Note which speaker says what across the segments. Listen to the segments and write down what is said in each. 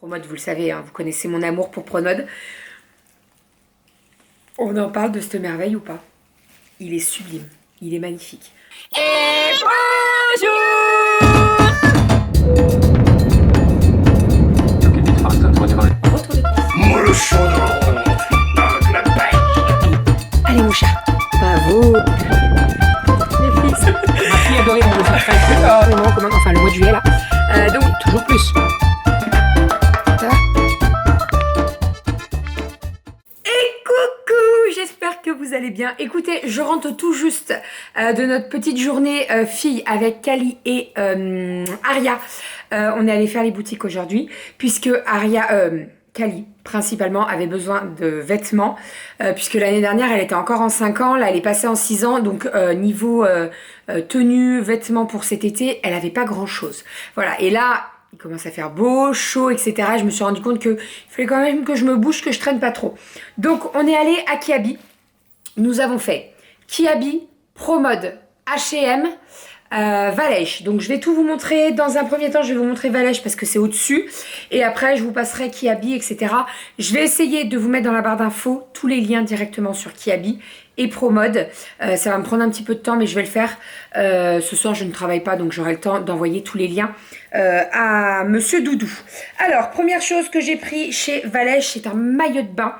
Speaker 1: Promode, vous le savez, hein, vous connaissez mon amour pour Promode. On en parle de cette merveille ou pas? Il est sublime, il est magnifique. Et bonjour! Allez mon chat, bravo. Les fils. Ma fille adorait mon beau enfin le mois de juillet là. Donc toujours plus. Ça va? Et coucou, j'espère que vous allez bien. Écoutez, je rentre tout juste de notre petite journée fille avec Kali et Aria. On est allé faire les boutiques aujourd'hui puisque Kali principalement avait besoin de vêtements puisque l'année dernière elle était encore en 5 ans, là elle est passée en 6 ans, donc niveau tenue, vêtements pour cet été, elle avait pas grand chose. Voilà, et là il commence à faire beau, chaud, etc. Je me suis rendu compte qu'il fallait quand même que je me bouge, que je traîne pas trop. Donc on est allé à Kiabi, nous avons fait Kiabi, Promode, H&M, Valèche. Donc je vais tout vous montrer. Dans un premier temps je vais vous montrer Valèche parce que c'est au dessus et après je vous passerai Kiabi, etc. Je vais essayer de vous mettre dans la barre d'infos tous les liens directement sur Kiabi et Promode. Ça va me prendre un petit peu de temps mais je vais le faire. Ce soir je ne travaille pas donc j'aurai le temps d'envoyer tous les liens à Monsieur Doudou. Alors première chose que j'ai pris chez Valèche, c'est un maillot de bain.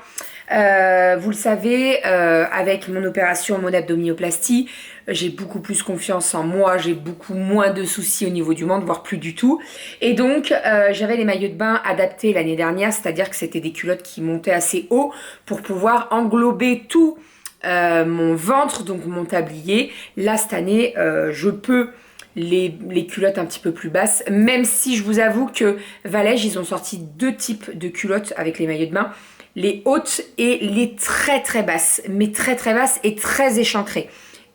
Speaker 1: Vous le savez, avec mon opération, mon abdominoplastie, j'ai beaucoup plus confiance en moi, j'ai beaucoup moins de soucis au niveau du ventre, voire plus du tout. Et donc, j'avais les maillots de bain adaptés l'année dernière, c'est-à-dire que c'était des culottes qui montaient assez haut pour pouvoir englober tout mon ventre, donc mon tablier. Là, cette année, je peux les culottes un petit peu plus basses, même si je vous avoue que Valège, ils ont sorti 2 types de culottes avec les maillots de bain. Les hautes et les très très basses, mais très très basses et très échancrées.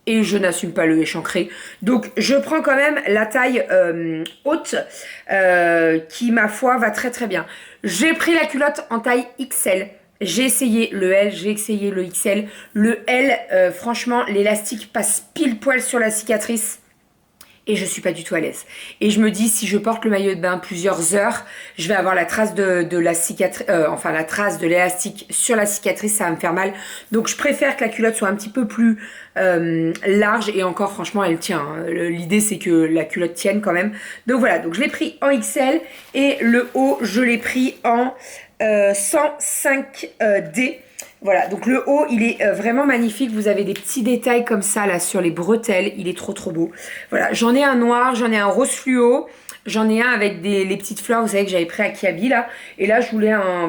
Speaker 1: Et je n'assume pas le échancré. Donc je prends quand même la taille haute qui, ma foi, va très très bien. J'ai pris la culotte en taille XL. J'ai essayé le L, j'ai essayé le XL. Le L, franchement, l'élastique passe pile poil sur la cicatrice. Et je suis pas du tout à l'aise. Et je me dis, si je porte le maillot de bain plusieurs heures, je vais avoir la trace de la cicatrice, enfin la trace de l'élastique sur la cicatrice, ça va me faire mal. Donc je préfère que la culotte soit un petit peu plus large et encore franchement elle tient. Hein. L'idée c'est que la culotte tienne quand même. Donc voilà, donc je l'ai pris en XL et le haut je l'ai pris en 105D. Voilà, donc le haut, il est vraiment magnifique. Vous avez des petits détails comme ça, là, sur les bretelles. Il est trop, trop beau. Voilà, j'en ai un noir, j'en ai un rose fluo. J'en ai un avec les petites fleurs, vous savez, que j'avais pris à Kiabi, là. Et là, je voulais un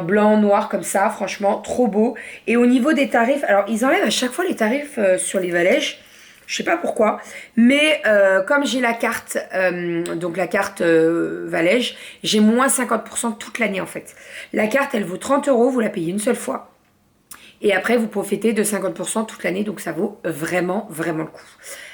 Speaker 1: blanc, noir, comme ça. Franchement, trop beau. Et au niveau des tarifs, alors, ils enlèvent à chaque fois les tarifs sur les Valèges. Je sais pas pourquoi, mais comme j'ai la carte, donc la carte Valège, j'ai moins 50% toute l'année en fait. La carte, elle vaut 30 €, vous la payez une seule fois. Et après, vous profitez de 50% toute l'année, donc ça vaut vraiment, vraiment le coup.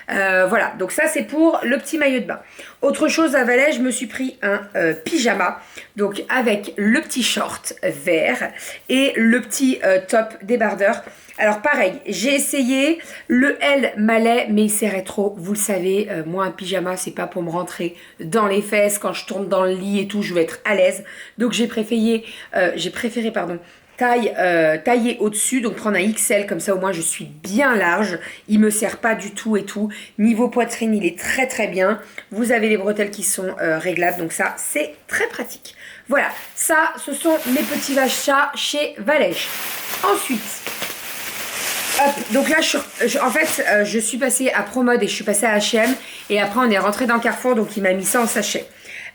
Speaker 1: Voilà, donc ça c'est pour le petit maillot de bain. Autre chose à Valais, je me suis pris un pyjama, donc avec le petit short vert et le petit top débardeur. Alors pareil, j'ai essayé, le L m'allait, mais il serrait trop. Vous le savez, moi un pyjama, c'est pas pour me rentrer dans les fesses. Quand je tourne dans le lit et tout, je veux être à l'aise. Donc j'ai préféré, tailler au-dessus, donc prendre un XL, comme ça au moins je suis bien large, il me serre pas du tout et tout. Niveau poitrine, il est très très bien. Vous avez les bretelles qui sont réglables, donc ça c'est très pratique. Voilà, ça ce sont mes petits achats chez Valège. Ensuite, hop, donc là je suis passée à Promode et je suis passée à H&M et après on est rentré dans Carrefour, donc il m'a mis ça en sachet.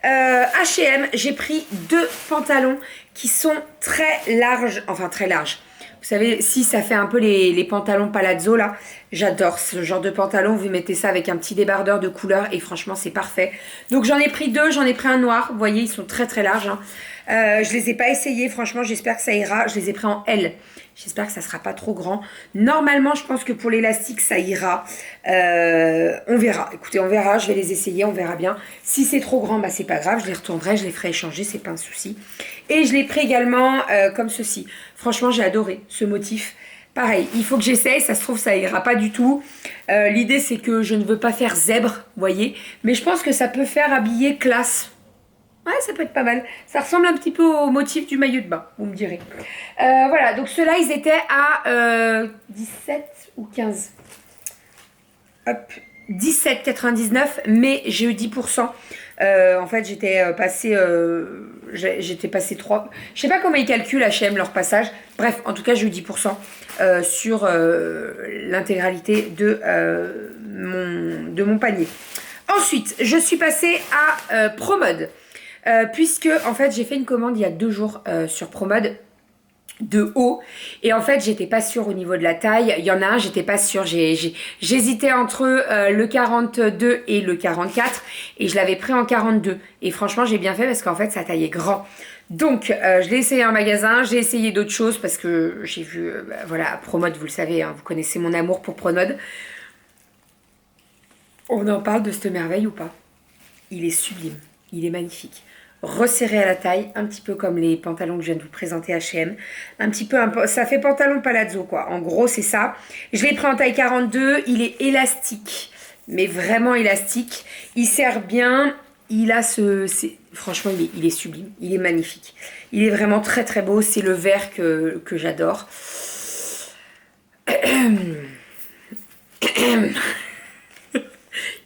Speaker 1: H&M, j'ai pris 2 pantalons qui sont très larges, enfin très larges. Vous savez, si ça fait un peu les pantalons palazzo là, j'adore ce genre de pantalon. Vous mettez ça avec un petit débardeur de couleur et franchement c'est parfait. Donc j'en ai pris 2, j'en ai pris un noir. Vous voyez, ils sont très très larges. Hein. Je les ai pas essayés, franchement j'espère que ça ira. Je les ai pris en L. J'espère que ça sera pas trop grand. Normalement, je pense que pour l'élastique, ça ira. On verra. Écoutez, on verra. Je vais les essayer. On verra bien. Si c'est trop grand, bah c'est pas grave. Je les retournerai. Je les ferai échanger. C'est pas un souci. Et je l'ai pris également comme ceci. Franchement, j'ai adoré ce motif. Pareil, il faut que j'essaye. Ça se trouve, ça ira pas du tout. L'idée, c'est que je ne veux pas faire zèbre, vous voyez. Mais je pense que ça peut faire habiller classe. Ouais, ça peut être pas mal. Ça ressemble un petit peu au motif du maillot de bain, vous me direz. Voilà, donc ceux-là, ils étaient à 17 ou 15. Hop, 17,99, mais j'ai eu 10%. En fait, j'étais passé 3. Je sais pas comment ils calculent H&M leur passage. Bref, en tout cas, j'ai eu 10% sur l'intégralité de mon panier. Ensuite, je suis passée à Promode. Puisque, en fait, j'ai fait une commande il y a 2 jours sur Promode de haut, et en fait j'étais pas sûre au niveau de la taille. Il y en a un, j'étais pas sûre, j'hésitais entre le 42 et le 44, et je l'avais pris en 42, et franchement j'ai bien fait parce qu'en fait sa taille est grand. Donc je l'ai essayé en magasin, j'ai essayé d'autres choses parce que j'ai vu voilà, Promode, vous le savez, hein, vous connaissez mon amour pour Promode. On en parle de cette merveille ou pas? Il est sublime, il est magnifique, resserré à la taille, un petit peu comme les pantalons que je viens de vous présenter H&M. Un petit peu, ça fait pantalon palazzo quoi. En gros, c'est ça. Je l'ai pris en taille 42. Il est élastique, mais vraiment élastique. Il sert bien. Il a franchement, il est sublime. Il est magnifique. Il est vraiment très très beau. C'est le vert que j'adore.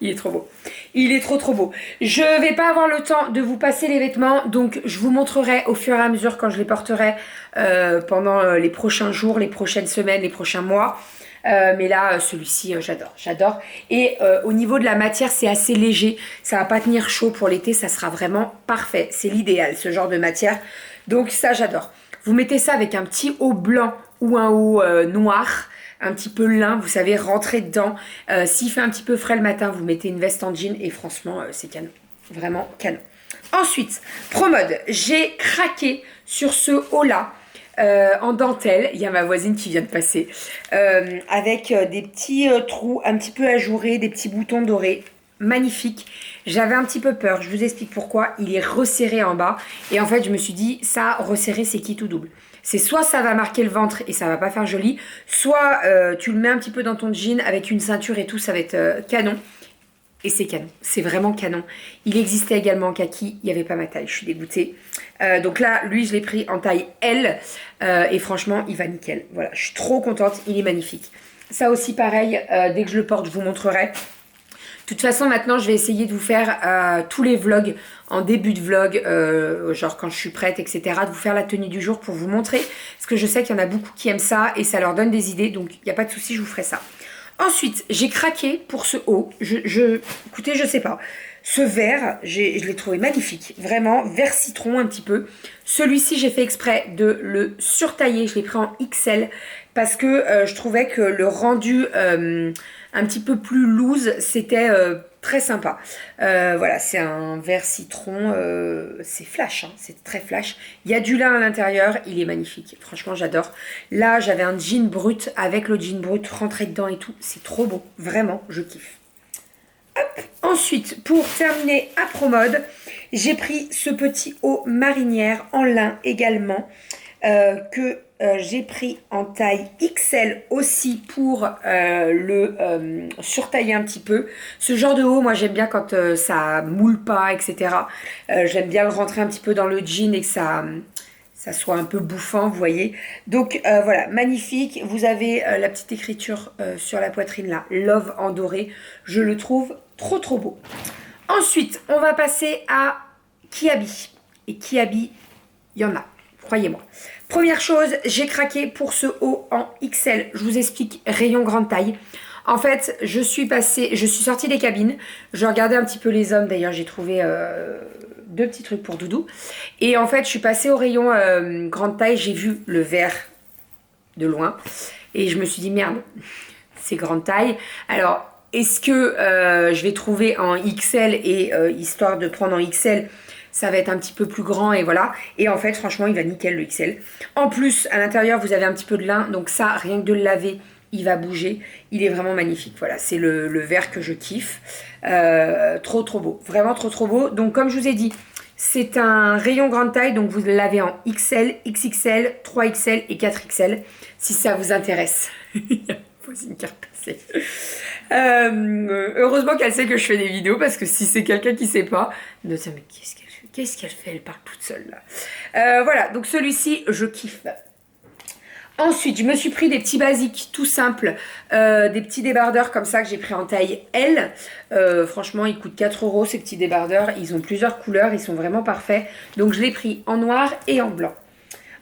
Speaker 1: Il est trop beau. Il est trop beau. Je vais pas avoir le temps de vous passer les vêtements, donc je vous montrerai au fur et à mesure quand je les porterai pendant les prochains jours, les prochaines semaines, les prochains mois. Mais là, celui-ci, j'adore. Et au niveau de la matière, c'est assez léger. Ça va pas tenir chaud pour l'été, ça sera vraiment parfait. C'est l'idéal, ce genre de matière. Donc ça, j'adore. Vous mettez ça avec un petit haut blanc ou un haut noir. Un petit peu lin, vous savez, rentrer dedans. S'il fait un petit peu frais le matin, vous mettez une veste en jean et franchement, c'est canon. Vraiment canon. Ensuite, Promode, j'ai craqué sur ce haut-là en dentelle. Il y a ma voisine qui vient de passer. Avec des petits trous un petit peu ajourés, des petits boutons dorés. Magnifique. J'avais un petit peu peur, je vous explique pourquoi. Il est resserré en bas. Et en fait, je me suis dit, ça, resserré, c'est qui tout double. C'est soit ça va marquer le ventre et ça va pas faire joli, soit tu le mets un petit peu dans ton jean avec une ceinture et tout, ça va être canon. Et c'est canon, c'est vraiment canon. Il existait également en kaki, il n'y avait pas ma taille, je suis dégoûtée. Donc là, lui, je l'ai pris en taille L et franchement, il va nickel. Voilà, je suis trop contente, il est magnifique. Ça aussi, pareil, dès que je le porte, je vous montrerai. De toute façon, maintenant, je vais essayer de vous faire tous les vlogs en début de vlog, genre quand je suis prête, etc. De vous faire la tenue du jour pour vous montrer. Parce que je sais qu'il y en a beaucoup qui aiment ça et ça leur donne des idées. Donc, il n'y a pas de souci, je vous ferai ça. Ensuite, j'ai craqué pour ce haut. Écoutez, je sais pas. Ce vert, je l'ai trouvé magnifique. Vraiment, vert citron un petit peu. Celui-ci, j'ai fait exprès de le surtailler. Je l'ai pris en XL parce que je trouvais que le rendu un petit peu plus loose, c'était très sympa. Voilà, c'est un vert citron. C'est flash, hein, c'est très flash. Il y a du lin à l'intérieur. Il est magnifique. Franchement, j'adore. Là, j'avais un jean brut avec le jean brut rentré dedans et tout. C'est trop beau. Vraiment, je kiffe. Hop. Ensuite, pour terminer à Promode, j'ai pris ce petit haut marinière en lin également que j'ai pris en taille XL aussi pour le surtailler un petit peu. Ce genre de haut, moi j'aime bien quand ça moule pas, etc. J'aime bien le rentrer un petit peu dans le jean et que ça soit un peu bouffant, vous voyez. Donc voilà, magnifique. Vous avez la petite écriture sur la poitrine là, Love en doré. Je le trouve trop beau. Ensuite, on va passer à Kiabi. Et Kiabi, il y en a, croyez-moi. Première chose, j'ai craqué pour ce haut en XL. Je vous explique, rayon grande taille. En fait, je suis sortie des cabines. Je regardais un petit peu les hommes. D'ailleurs, j'ai trouvé 2 petits trucs pour Doudou. Et en fait, je suis passée au rayon grande taille. J'ai vu le vert de loin. Et je me suis dit, merde, c'est grande taille. Alors, est-ce que je vais trouver en XL et histoire de prendre en XL, ça va être un petit peu plus grand et voilà. Et en fait, franchement, il va nickel le XL. En plus, à l'intérieur, vous avez un petit peu de lin. Donc ça, rien que de le laver, il va bouger. Il est vraiment magnifique. Voilà, c'est le vert que je kiffe. Trop beau. Vraiment trop beau. Donc comme je vous ai dit, c'est un rayon grande taille. Donc vous l'avez en XL, XXL, 3XL et 4XL. Si ça vous intéresse. Il y a une carte passée. Heureusement qu'elle sait que je fais des vidéos. Parce que si c'est quelqu'un qui sait pas, de dire mais qu'est-ce qu'elle fait? Qu'est-ce qu'elle fait? Elle parle toute seule là. Voilà, donc celui-ci, je kiffe. Ensuite, je me suis pris des petits basiques tout simples, des petits débardeurs comme ça que j'ai pris en taille L. Franchement, ils coûtent 4 € ces petits débardeurs. Ils ont plusieurs couleurs, ils sont vraiment parfaits. Donc je l'ai pris en noir et en blanc.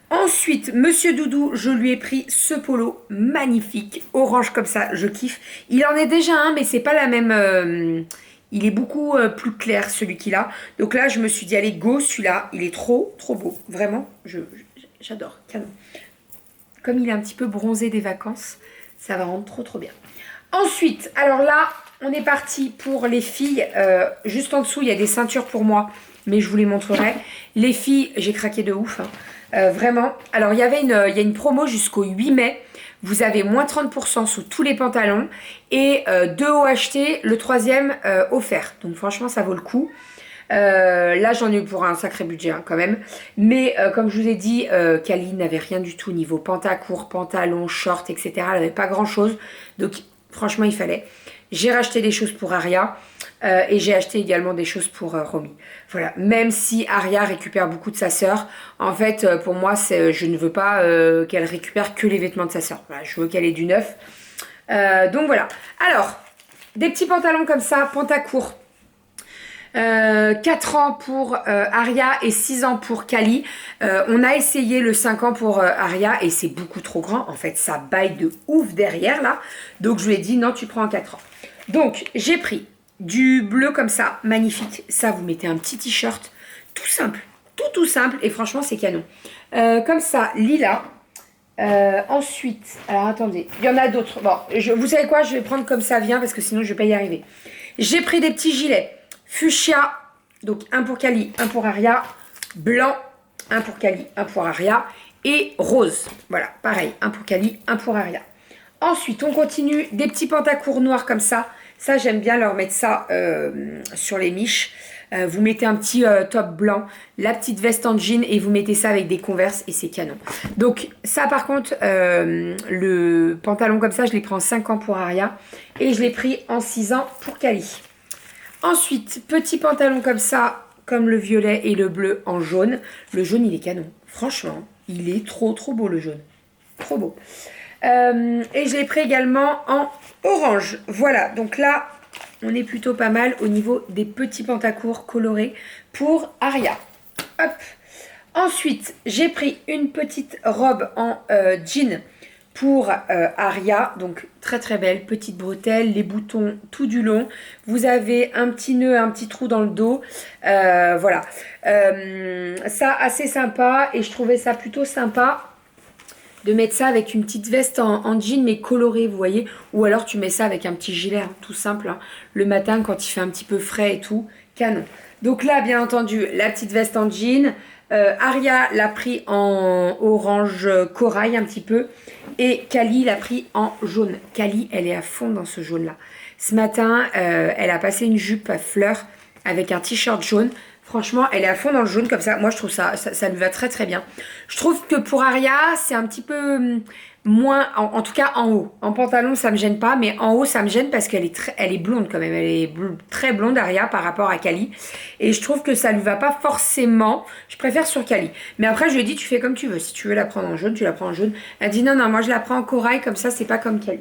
Speaker 1: Ensuite, Monsieur Doudou, je lui ai pris ce polo magnifique, orange comme ça, je kiffe. Il en est déjà un, mais c'est pas la même... il est beaucoup plus clair celui qu'il a. Donc là, je me suis dit, allez, go, celui-là, il est trop, trop beau. Vraiment, j'adore, canon. Comme il est un petit peu bronzé des vacances, ça va rendre trop trop bien. Ensuite, alors là, on est parti pour les filles. Juste en dessous, il y a des ceintures pour moi, mais je vous les montrerai. Les filles, j'ai craqué de ouf. Vraiment. Alors, il y a une promo jusqu'au 8 mai. Vous avez moins 30% sous tous les pantalons. Et 2 hauts achetés, le troisième offert. Donc franchement, ça vaut le coup. Là j'en ai eu pour un sacré budget hein, quand même, mais comme je vous ai dit, Cali n'avait rien du tout niveau pantacourt, pantalon, short, etc. Elle n'avait pas grand chose, donc franchement il fallait. J'ai racheté des choses pour Aria et j'ai acheté également des choses pour Romy. Voilà, même si Aria récupère beaucoup de sa sœur, en fait pour moi je ne veux pas qu'elle récupère que les vêtements de sa sœur. Voilà, je veux qu'elle ait du neuf. Donc voilà. Alors, des petits pantalons comme ça, pantacourt. 4 ans pour Aria et 6 ans pour Cali. On a essayé le 5 ans pour Aria et c'est beaucoup trop grand. En fait, ça baille de ouf derrière là. Donc, je lui ai dit non, tu prends un 4 ans. Donc, j'ai pris du bleu comme ça, magnifique. Ça, vous mettez un petit t-shirt tout simple. Tout simple. Et franchement, c'est canon. Comme ça, lilas. Ensuite, alors attendez, il y en a d'autres. Bon, vous savez quoi? Je vais prendre comme ça vient parce que sinon, je vais pas y arriver. J'ai pris des petits gilets. Fuchsia, donc un pour Cali, un pour Aria, blanc, un pour Cali, un pour Aria, et rose. Voilà, pareil, un pour Cali, un pour Aria. Ensuite, on continue, des petits pantacourts noirs comme ça. Ça, j'aime bien leur mettre ça sur les miches. Vous mettez un petit top blanc, la petite veste en jean et vous mettez ça avec des Converse et c'est canon. Donc ça par contre, le pantalon comme ça, je l'ai pris en 5 ans pour Aria et je l'ai pris en 6 ans pour Cali. Ensuite, petit pantalon comme ça, comme le violet et le bleu en jaune. Le jaune, il est canon. Franchement, il est trop, trop beau le jaune. Trop beau. Et je l'ai pris également en orange. Voilà, donc là, on est plutôt pas mal au niveau des petits pantacourts colorés pour Aria. Hop. Ensuite, j'ai pris une petite robe en jean pour Aria, donc très très belle, petite bretelle, les boutons tout du long. Vous avez un petit nœud, un petit trou dans le dos. Voilà. Ça, assez sympa et je trouvais ça plutôt sympa de mettre ça avec une petite veste en jean mais colorée, vous voyez. Ou alors tu mets ça avec un petit gilet, hein, tout simple, hein, le matin quand il fait un petit peu frais et tout, canon. Donc là, bien entendu, la petite veste en jean. Aria l'a pris en orange corail un petit peu et Cali l'a pris en jaune. Cali, elle est à fond dans ce jaune là. Ce matin, elle a passé une jupe à fleurs avec un t-shirt jaune. Franchement, elle est à fond dans le jaune comme ça. Moi, je trouve ça lui va très très bien. Je trouve que pour Aria, c'est un petit peu moins, en tout cas en haut. En pantalon, ça me gêne pas, mais en haut, ça me gêne parce qu'elle est blonde quand même. Elle est très blonde, Aria, par rapport à Cali. Et je trouve que ça lui va pas forcément. Je préfère sur Cali. Mais après, je lui ai dit, tu fais comme tu veux. Si tu veux la prendre en jaune, tu la prends en jaune. Elle dit, non, non, moi, je la prends en corail, comme ça, c'est pas comme Cali.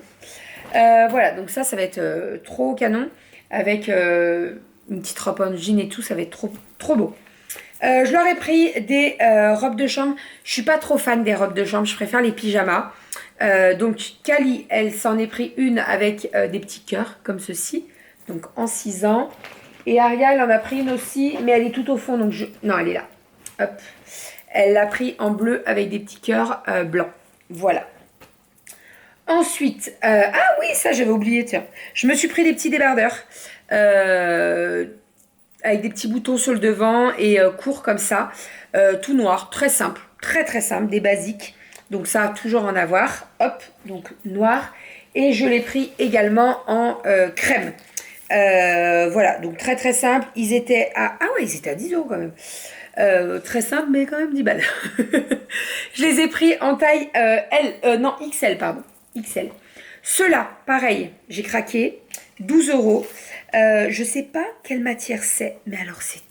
Speaker 1: Voilà, donc ça va être trop canon. Avec une petite robe en jean et tout, ça va être trop, trop beau. Je leur ai pris des robes de chambre. Je suis pas trop fan des robes de chambre, je préfère les pyjamas. Donc Cali, elle s'en est pris une avec des petits cœurs comme ceci, donc en 6 ans. Et Aria, elle en a pris une aussi, mais elle est tout au fond, donc non, elle est là. Hop. Elle l'a pris en bleu avec des petits cœurs blancs. Voilà. Ensuite, ah oui, ça j'avais oublié, tiens. Je me suis pris des petits débardeurs avec des petits boutons sur le devant et court comme ça, tout noir, très simple, très très simple, des basiques. Donc ça, toujours en avoir. Hop, donc noir. Et je l'ai pris également en crème. Voilà, donc très très simple. Ils étaient à... Ah ouais, ils étaient à 10 € quand même. Très simple, mais quand même 10 balles. Je les ai pris en taille non, XL, pardon. XL. Ceux-là, pareil, j'ai craqué. 12 €. Je sais pas quelle matière c'est, mais alors c'est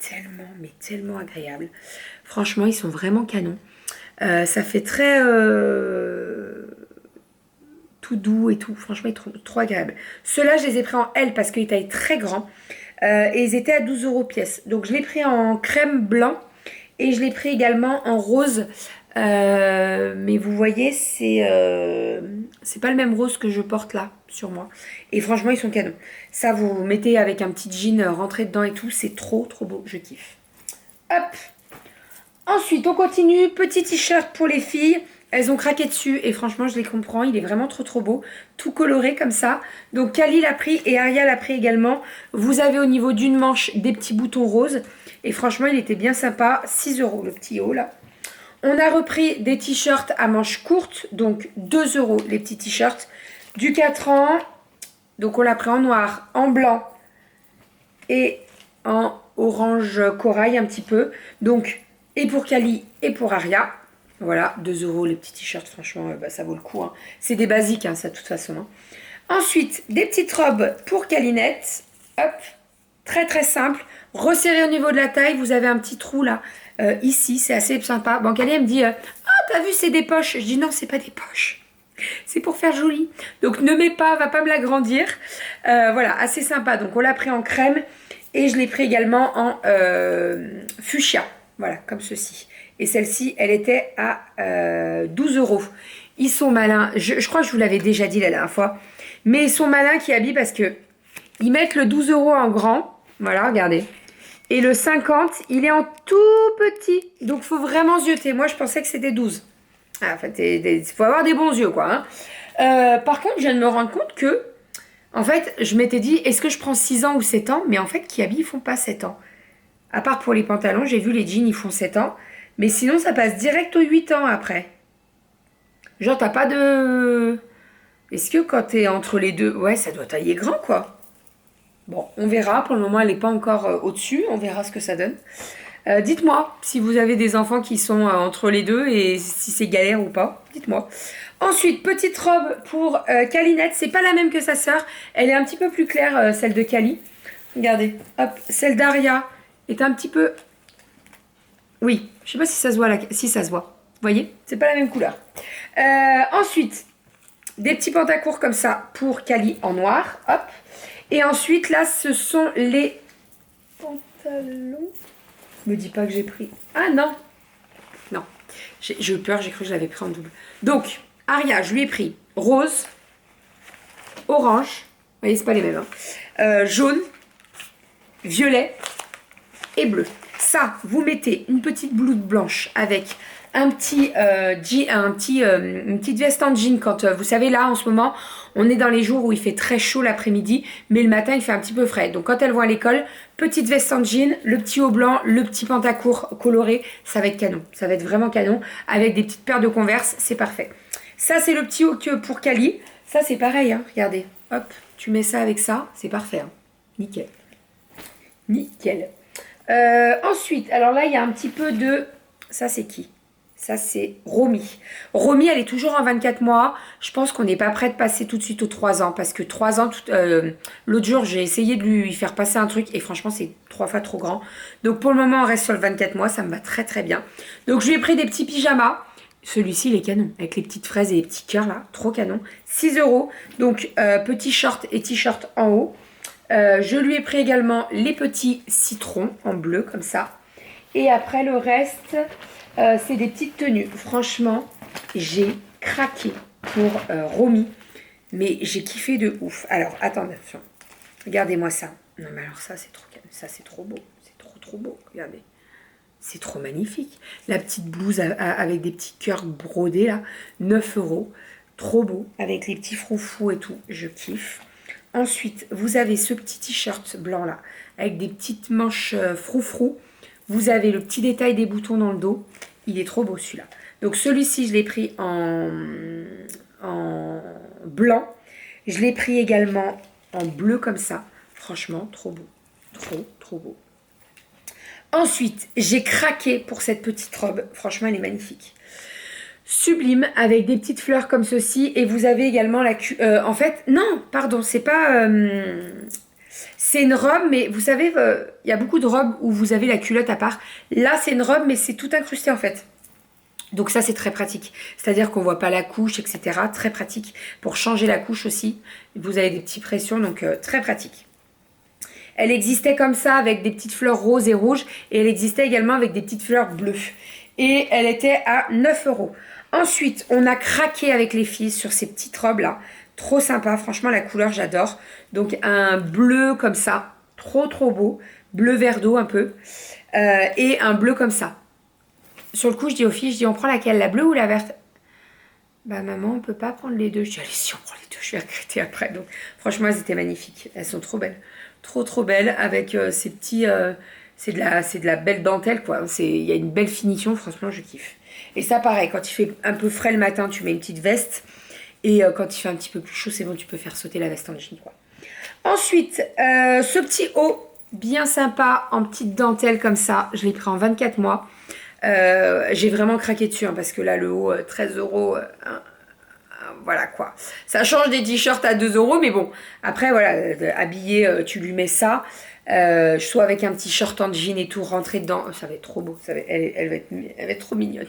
Speaker 1: tellement agréable. Franchement, ils sont vraiment canons. Ça fait très tout doux et tout. Franchement, ils sont trop agréables. Ceux-là, je les ai pris en L parce qu'ils étaient très grands. Et ils étaient à 12 € pièce. Donc, je l'ai pris en crème blanc et je l'ai pris également en rose. Mais vous voyez, c'est pas le même rose que je porte là sur moi. Et franchement, ils sont canons. Ça, vous mettez avec un petit jean rentré dedans et tout. C'est trop beau. Je kiffe. Hop. Ensuite, on continue. Petit t-shirt pour les filles. Elles ont craqué dessus et franchement, je les comprends. Il est vraiment trop beau. Tout coloré comme ça. Donc, Kali l'a pris et Aria l'a pris également. Vous avez au niveau d'une manche des petits boutons roses. Et franchement, il était bien sympa. 6 € le petit haut là. On a repris des t-shirts à manches courtes. Donc, 2 € les petits t-shirts. Du 4 ans. Donc, on l'a pris en noir, en blanc et en orange corail un petit peu. Donc, et pour Kali et pour Aria. Voilà, 2 € les petits t-shirts, franchement, ça vaut le coup. Hein. C'est des basiques, hein, ça, de toute façon. Hein. Ensuite, des petites robes pour Kalinette. Hop, très simple. Resserré au niveau de la taille, vous avez un petit trou là, ici, c'est assez sympa. Bon, Kali, elle me dit, ah, t'as vu, c'est des poches. Je dis, non, c'est pas des poches. C'est pour faire joli. Donc, ne mets pas, va pas me l'agrandir. Voilà, assez sympa. Donc, on l'a pris en crème et je l'ai pris également en fuchsia. Voilà, comme ceci. Et celle-ci, elle était à 12 €. Ils sont malins. Je crois que je vous l'avais déjà dit la dernière fois. Mais ils sont malins qui habillent parce que ils mettent le 12 € en grand. Voilà, regardez. Et le 50, il est en tout petit. Donc, il faut vraiment zioter. Moi, je pensais que c'était 12. Ah, en fait, il faut avoir des bons yeux, quoi. Hein. Par contre, je viens de me rendre compte que, en fait, je m'étais dit, est-ce que je prends 6 ans ou 7 ans? Mais en fait, qui habillent, ils font pas 7 ans. À part pour les pantalons, j'ai vu les jeans, ils font 7 ans. Mais sinon, ça passe direct aux 8 ans après. Genre, t'as pas de... Est-ce que quand t'es entre les deux... Ouais, ça doit tailler grand, quoi. Bon, on verra. Pour le moment, elle n'est pas encore au-dessus. On verra ce que ça donne. Dites-moi si vous avez des enfants qui sont entre les deux et si c'est galère ou pas. Dites-moi. Ensuite, petite robe pour Kalinette. C'est pas la même que sa sœur. Elle est un petit peu plus claire, celle de Kali. Regardez. Hop. Celle d'Aria est un petit peu... Oui, je sais pas si ça se voit là. Si ça se voit. Vous voyez? C'est pas la même couleur. Ensuite, des petits pantacourts comme ça pour Kali en noir. Hop. Et ensuite, là, ce sont les pantalons. Me dis pas que j'ai pris. Ah non. Non. J'ai eu peur, j'ai cru que je l'avais pris en double. Donc, Aria, je lui ai pris rose, orange. Vous voyez, c'est pas les mêmes. Hein. Jaune, violet et bleu. Ça, vous mettez une petite blouse blanche avec un petit, une petite veste en jean quand, vous savez, là, en ce moment, on est dans les jours où il fait très chaud l'après-midi, mais le matin, il fait un petit peu frais. Donc, quand elles vont à l'école, petite veste en jean, le petit haut blanc, le petit pantacourt coloré, ça va être canon. Ça va être vraiment canon. Avec des petites paires de Converse, c'est parfait. Ça, c'est le petit haut que pour Kali. Ça, c'est pareil, hein. Regardez. Hop, tu mets ça avec ça, c'est parfait. Hein. Nickel. Nickel. Ensuite, alors là, il y a un petit peu de... Ça, c'est qui? Ça, c'est Romy. Romy, elle est toujours en 24 mois. Je pense qu'on n'est pas prêt de passer tout de suite aux 3 ans. Parce que 3 ans, l'autre jour, j'ai essayé de lui faire passer un truc. Et franchement, c'est 3 fois trop grand. Donc, pour le moment, on reste sur le 24 mois. Ça me va très bien. Donc, je lui ai pris des petits pyjamas. Celui-ci, il est canon. Avec les petites fraises et les petits cœurs, là. Trop canon. 6 €. Donc, petit short et t-shirt en haut. Je lui ai pris également les petits citrons en bleu, comme ça. Et après, le reste... c'est des petites tenues. Franchement, j'ai craqué pour Romy. Mais j'ai kiffé de ouf. Alors, attendez. Regardez-moi ça. Non, mais alors ça, c'est trop... Ça, c'est trop beau. C'est trop beau. Regardez. C'est trop magnifique. La petite blouse avec des petits cœurs brodés, là. 9 €. Trop beau. Avec les petits froufrous et tout. Je kiffe. Ensuite, vous avez ce petit t-shirt blanc, là. Avec des petites manches froufrous. Vous avez le petit détail des boutons dans le dos. Il est trop beau celui-là. Donc celui-ci, je l'ai pris en blanc. Je l'ai pris également en bleu comme ça. Franchement, trop beau. Trop beau. Ensuite, j'ai craqué pour cette petite robe. Franchement, elle est magnifique. Sublime, avec des petites fleurs comme ceci. Et vous avez également la... en fait, non, pardon, c'est pas... C'est une robe, mais vous savez, il y a beaucoup de robes où vous avez la culotte à part. Là, c'est une robe, mais c'est tout incrusté en fait. Donc ça, c'est très pratique. C'est-à-dire qu'on voit pas la couche, etc. Très pratique. Pour changer la couche aussi, vous avez des petites pressions, donc très pratique. Elle existait comme ça avec des petites fleurs roses et rouges. Et elle existait également avec des petites fleurs bleues. Et elle était à 9 euros. Ensuite, on a craqué avec les filles sur ces petites robes-là. Trop sympa. Franchement, la couleur, j'adore. Donc, un bleu comme ça. Trop, trop beau. Bleu verre d'eau un peu. Et un bleu comme ça. Sur le coup, je dis aux filles, je dis, on prend laquelle? La bleue ou la verte? Bah, maman, on peut pas prendre les deux. Je dis, allez, si, on prend les deux. Je vais regretter après. Donc, franchement, elles étaient magnifiques. Elles sont trop belles. Trop, trop belles. Avec ces petits... c'est de la belle dentelle, quoi. Il y a une belle finition. Franchement, je kiffe. Et ça, pareil, quand il fait un peu frais le matin, tu mets une petite veste. Et quand il fait un petit peu plus chaud, c'est bon, tu peux faire sauter la veste en jean, quoi. Ensuite, ce petit haut, bien sympa, en petite dentelle comme ça. Je l'ai pris en 24 mois. J'ai vraiment craqué dessus, hein, parce que là, le haut, 13 euros, voilà quoi. Ça change des t-shirts à 2 euros, mais bon. Après, voilà, habillé, tu lui mets ça. Soit avec un petit short en jean et tout, rentrer dedans. Ça va être trop beau, elle va être trop mignonne.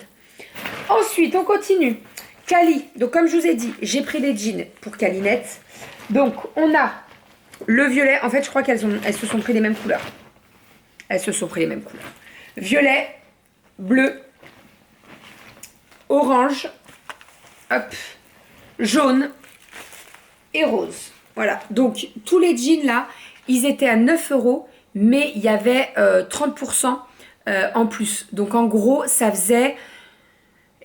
Speaker 1: Ensuite, on continue. Cali, donc comme je vous ai dit, j'ai pris des jeans pour Calinette. Donc, on a le violet. En fait, je crois elles se sont pris les mêmes couleurs. Elles se sont pris les mêmes couleurs. Violet, bleu, orange, hop, jaune et rose. Voilà, donc tous les jeans là, ils étaient à 9 euros, mais il y avait 30% en plus. Donc en gros, ça faisait...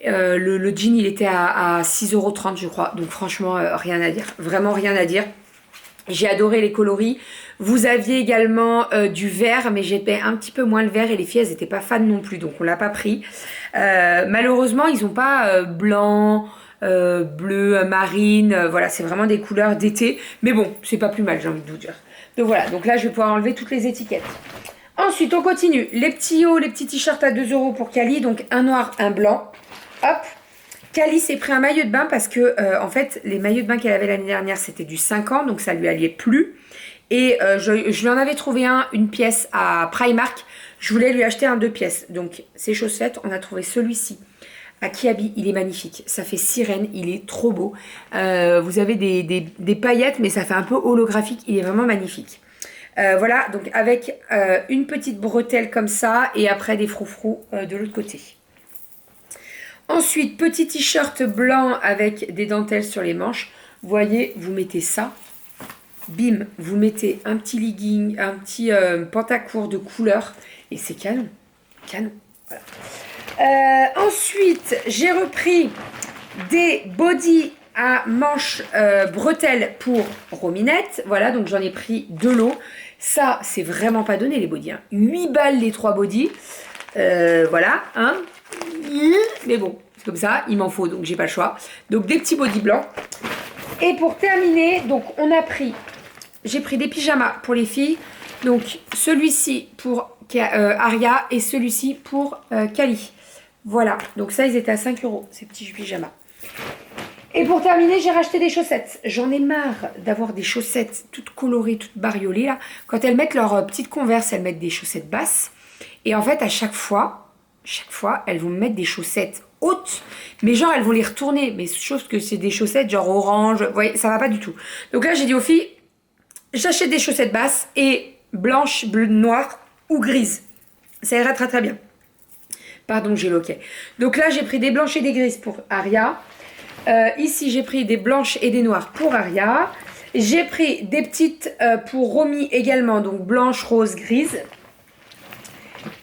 Speaker 1: le jean, il était à 6,30 € je crois. Donc franchement, rien à dire. Vraiment rien à dire. J'ai adoré les coloris. Vous aviez également du vert, mais j'ai payé un petit peu moins le vert et les filles, elles n'étaient pas fans non plus, donc on l'a pas pris. Malheureusement, ils n'ont pas blanc, bleu, marine. Voilà, c'est vraiment des couleurs d'été. Mais bon, c'est pas plus mal, j'ai envie de vous dire. Donc voilà, donc là, je vais pouvoir enlever toutes les étiquettes. Ensuite, on continue. Les petits hauts, les petits t-shirts à 2 € pour Cali. Donc un noir, un blanc. Hop. Cali s'est pris un maillot de bain parce que, en fait, les maillots de bain qu'elle avait l'année dernière, c'était du 5 ans, donc ça lui allait plus. Et je lui en avais trouvé une pièce à Primark. Je voulais lui acheter un 2 pièces. Donc, c'est chose faite, on a trouvé celui-ci à Kiabi. Il est magnifique. Ça fait sirène, il est trop beau. Vous avez des paillettes, mais ça fait un peu holographique. Il est vraiment magnifique. Voilà, donc avec une petite bretelle comme ça et après des froufrous de l'autre côté. Ensuite, petit t-shirt blanc avec des dentelles sur les manches. Vous voyez, vous mettez ça. Bim, vous mettez un petit legging, un petit pantacourt de couleur. Et c'est canon. Canon. Voilà. Ensuite, j'ai repris des bodys à manches bretelles pour Rominette. Voilà, donc j'en ai pris de l'eau. Ça, c'est vraiment pas donné les bodys. Hein. 8 balles les 3 bodys. Voilà, hein. Mais bon, c'est comme ça, il m'en faut, donc j'ai pas le choix. Donc des petits bodys blancs. Et pour terminer, donc j'ai pris des pyjamas pour les filles. Donc celui-ci pour Aria et celui-ci pour Kali. Voilà, donc ça ils étaient à 5 €, ces petits pyjamas. Et pour terminer, j'ai racheté des chaussettes. J'en ai marre d'avoir des chaussettes toutes colorées, toutes bariolées là. Quand elles mettent leurs petites Converse, elles mettent des chaussettes basses. Et en fait, à chaque fois, elles vont me mettre des chaussettes hautes, mais genre elles vont les retourner, mais chose que c'est des chaussettes genre orange, vous voyez, ça va pas du tout. Donc là j'ai dit aux filles, j'achète des chaussettes basses et blanches, bleues, noires ou grises. Ça ira très très bien. Pardon, j'ai loqué. Donc là j'ai pris des blanches et des grises pour Aria. Ici j'ai pris des blanches et des noires pour Aria. J'ai pris des petites pour Romy également, donc blanche, rose, grise.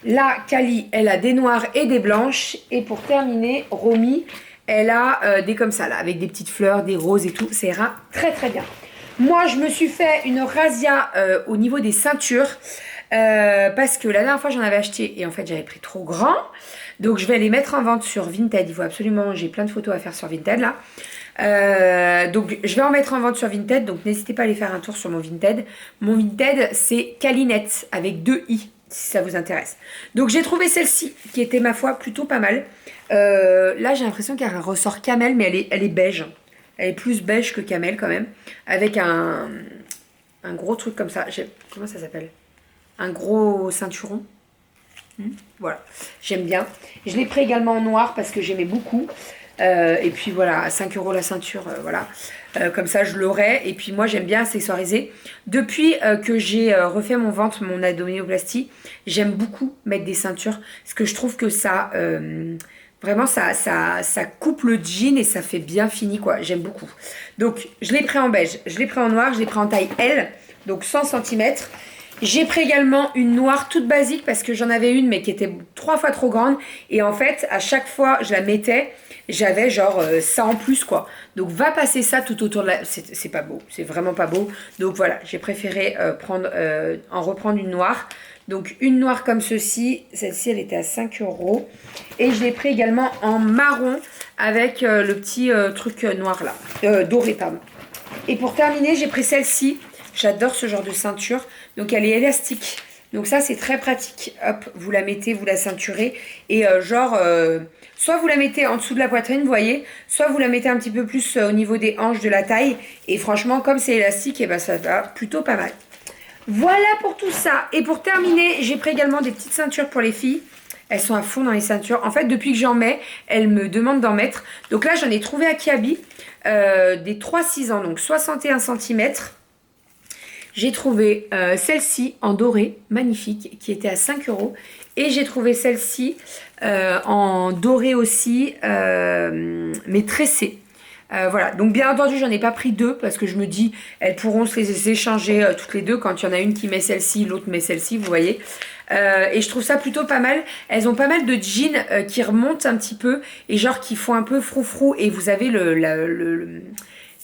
Speaker 1: Là, Kali, elle a des noirs et des blanches. Et pour terminer, Romy, elle a des comme ça, là, avec des petites fleurs, des roses et tout. Ça ira très très bien. Moi, je me suis fait une razzia au niveau des ceintures. Parce que la dernière fois, j'en avais acheté et en fait, j'avais pris trop grand. Donc, je vais les mettre en vente sur Vinted. Il faut absolument, j'ai plein de photos à faire sur Vinted, là. Donc, je vais en mettre en vente sur Vinted. Donc, n'hésitez pas à aller faire un tour sur mon Vinted. Mon Vinted, c'est Calinette avec 2 i. Si ça vous intéresse. Donc j'ai trouvé celle-ci qui était ma foi plutôt pas mal. Là j'ai l'impression qu'elle a un ressort camel, mais elle est beige. Elle est plus beige que camel quand même. Avec un un gros truc comme ça. Comment ça s'appelle? Un gros ceinturon. Voilà, j'aime bien. Je l'ai pris également en noir parce que j'aimais beaucoup. Et puis voilà, à 5 € la ceinture, voilà. Comme ça, je l'aurai. Et puis moi, j'aime bien accessoiriser. Depuis que j'ai refait mon ventre, mon abdominoplastie, j'aime beaucoup mettre des ceintures. Parce que je trouve que ça, vraiment, ça coupe le jean et ça fait bien fini, quoi. J'aime beaucoup. Donc, je l'ai pris en beige, je l'ai pris en noir, je l'ai pris en taille L, donc 100 cm. J'ai pris également une noire toute basique parce que j'en avais une mais qui était 3 fois trop grande. Et en fait, à chaque fois, je la mettais, j'avais genre ça en plus, quoi. Donc, va passer ça tout autour de la... C'est pas beau, c'est vraiment pas beau. Donc, voilà, j'ai préféré en reprendre une noire. Donc, une noire comme ceci. Celle-ci, elle était à 5 €. Et je l'ai pris également en marron avec le petit truc noir là. Doré, pardon. Et pour terminer, j'ai pris celle-ci. J'adore ce genre de ceinture. Donc, elle est élastique. Donc, ça, c'est très pratique. Hop, vous la mettez, vous la ceinturez. Et soit vous la mettez en dessous de la poitrine, vous voyez. Soit vous la mettez un petit peu plus au niveau des hanches de la taille. Et franchement, comme c'est élastique, et ben, ça va plutôt pas mal. Voilà pour tout ça. Et pour terminer, j'ai pris également des petites ceintures pour les filles. Elles sont à fond dans les ceintures. En fait, depuis que j'en mets, elles me demandent d'en mettre. Donc là, j'en ai trouvé à Kiabi. Des 3-6 ans, donc 61 cm. J'ai trouvé celle-ci en doré, magnifique, qui était à 5 €. Et j'ai trouvé celle-ci en doré aussi, mais tressée. Voilà, donc bien entendu, j'en ai pas pris deux parce que je me dis, elles pourront se les échanger toutes les deux quand il y en a une qui met celle-ci, l'autre met celle-ci, vous voyez. Et je trouve ça plutôt pas mal. Elles ont pas mal de jeans qui remontent un petit peu et genre qui font un peu froufrou et vous avez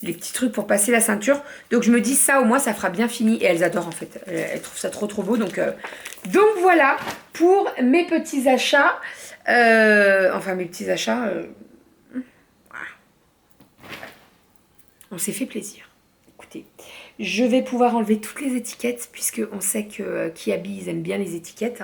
Speaker 1: les petits trucs pour passer la ceinture. Donc je me dis ça au moins ça fera bien fini et elles adorent en fait. Elles trouvent ça trop beau. Donc voilà pour mes petits achats. Enfin mes petits achats. On s'est fait plaisir. Écoutez, je vais pouvoir enlever toutes les étiquettes puisque on sait que Kiabi ils aiment bien les étiquettes.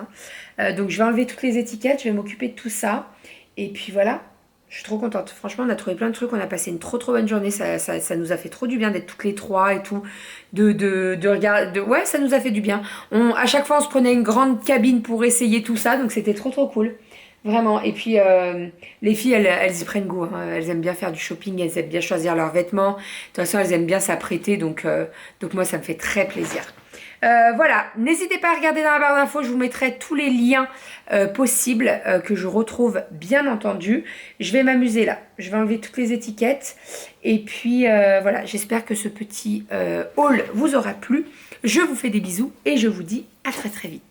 Speaker 1: Hein. Donc je vais enlever toutes les étiquettes, je vais m'occuper de tout ça. Et puis voilà. Je suis trop contente. Franchement, on a trouvé plein de trucs. On a passé une trop bonne journée. Ça nous a fait trop du bien d'être toutes les trois et tout. De regarder. Ouais, ça nous a fait du bien. À chaque fois, on se prenait une grande cabine pour essayer tout ça. Donc, c'était trop cool. Vraiment. Et puis, les filles, elles y prennent goût. Hein. Elles aiment bien faire du shopping. Elles aiment bien choisir leurs vêtements. De toute façon, elles aiment bien s'apprêter. Donc moi, ça me fait très plaisir. Voilà, n'hésitez pas à regarder dans la barre d'infos, je vous mettrai tous les liens possibles que je retrouve bien entendu. Je vais m'amuser là, je vais enlever toutes les étiquettes et puis voilà, j'espère que ce petit haul vous aura plu. Je vous fais des bisous et je vous dis à très vite.